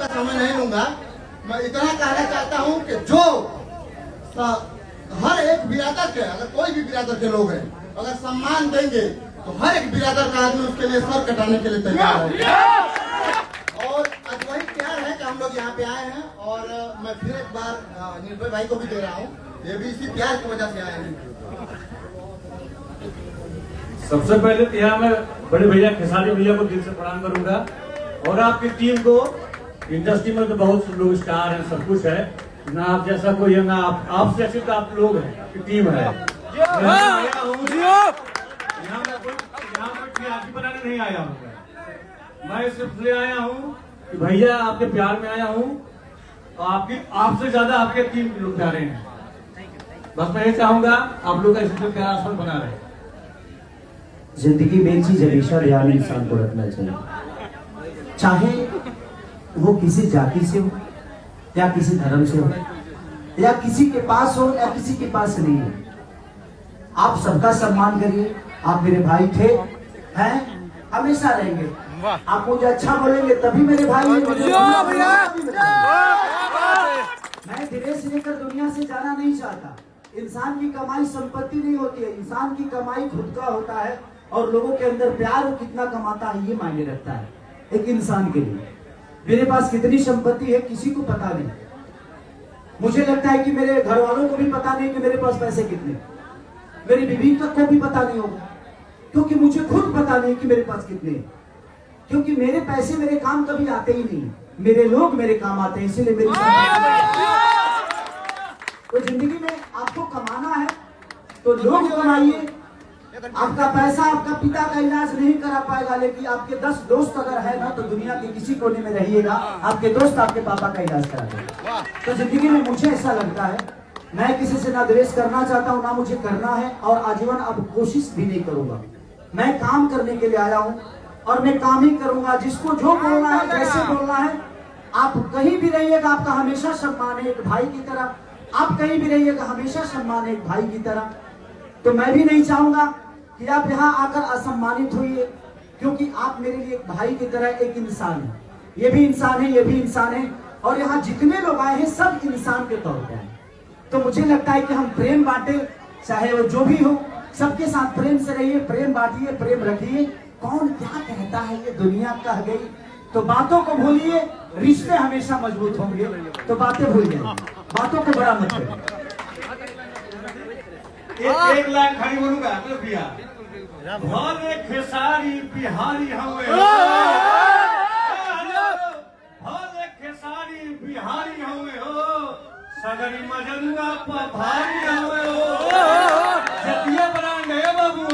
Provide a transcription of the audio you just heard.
ज्यादा समय नहीं लूंगा। मैं इतना कहना चाहता हूँ कि जो हर एक बिरादर के, अगर कोई भी बिरादर के लोग हैं, अगर सम्मान देंगे तो हर एक बिरादर का आदमी उसके लिए सर कटाने के लिए तैयार है। और आज वही प्यार है कि हम लोग यहाँ पे आए हैं। और मैं फिर एक बार निर्भय भाई को भी दे रहा हूँ, ये भी इसी प्यार की वजह से आए हैं। सबसे पहले तो यहाँ मैं बड़े भैया खेसारी भैया को दिल से प्रणाम करूंगा और आपकी टीम को। इंडस्ट्री में तो बहुत लोग स्टार हैं, सब कुछ है ना, आप जैसा कोई है ना, आपसे अच्छे तो आप लोग हैं, आपकी टीम है। यहाँ मैं टीआरपी बनाने नहीं आया हूँ, मैं सिर्फ ले आया हूँ कि भैया आपके प्यार में आया हूँ और आपसे ज्यादा आपके टीम के लोग प्यारे हैं। बस मैं ये चाहूंगा आप लोग का इसी प्यार आसमान बना रहे। जिंदगी में एक चीज हमेशा ध्यान इंसान को रखना चाहिए, चाहे वो किसी जाति से हो या किसी धर्म से हो या किसी के पास हो या किसी के पास नहीं हो, आप सबका सम्मान करिए। आप मेरे भाई थे, हैं, हमेशा रहेंगे। आप मुझे अच्छा बोलेंगे तभी मेरे भाई हैं। मैं धीरे से लेकर दुनिया से जाना नहीं चाहता। इंसान की कमाई संपत्ति नहीं होती है, इंसान की कमाई खुद का होता है और लोगों के अंदर प्यार वो कितना कमाता है ये मायने रखता है एक इंसान के लिए। मेरे पास कितनी संपत्ति है किसी को पता नहीं। मुझे लगता है कि मेरे घर वालों को भी पता नहीं कि मेरे पास पैसे कितने, मेरी बीवी तक को भी पता नहीं होगा, क्योंकि मुझे खुद पता नहीं कि मेरे पास कितने, क्योंकि मेरे पैसे मेरे काम कभी आते ही नहीं, मेरे लोग मेरे काम आते हैं, इसीलिए मेरी तो जिंदगी में आपको कमाना है तो लोग कमाइए। आपका पैसा आपका पिता का इलाज नहीं करा पाएगा, लेकिन आपके 10 दोस्त अगर है ना तो दुनिया के किसी कोने में रहिएगा, आपके दोस्त आपके पापा का इलाज करा देगा। तो जिंदगी में मुझे ऐसा लगता है, मैं किसी से ना द्वेष करना चाहता हूँ ना मुझे करना है, और आजीवन अब कोशिश भी नहीं करूंगा। मैं काम करने के लिए आया हूँ और मैं काम ही करूंगा। जिसको जो बोलना है, जैसे बोलना है, आप कहीं भी रहिएगा आपका हमेशा सम्मान है एक भाई की तरह। आप कहीं भी रहिएगा हमेशा सम्मान है एक भाई की तरह। तो मैं भी नहीं चाहूंगा कि आप यहाँ आकर असम्मानित होइए, क्योंकि आप मेरे लिए एक भाई की तरह एक इंसान है। ये भी इंसान है, ये भी इंसान है, और यहाँ जितने लोग आए हैं सब इंसान के तौर पे आए। तो मुझे लगता है कि हम प्रेम बांटे, चाहे वो जो भी हो, सबके साथ प्रेम से रहिए, प्रेम बांटिए, प्रेम रखिए। कौन क्या कहता है ये दुनिया कह गई, तो बातों को भूलिए, रिश्ते हमेशा मजबूत होंगे। तो बातें भूल जाइए, बातों को बड़ा मत करिए। एक लाइन खड़ी बोलूंगा तो भैया, भले खेसारी बिहारी हमें, भले खेसारी बिहारी हमें हो, सगरी मजनुआ भारी हमें हो, जतिया बना गए बाबू।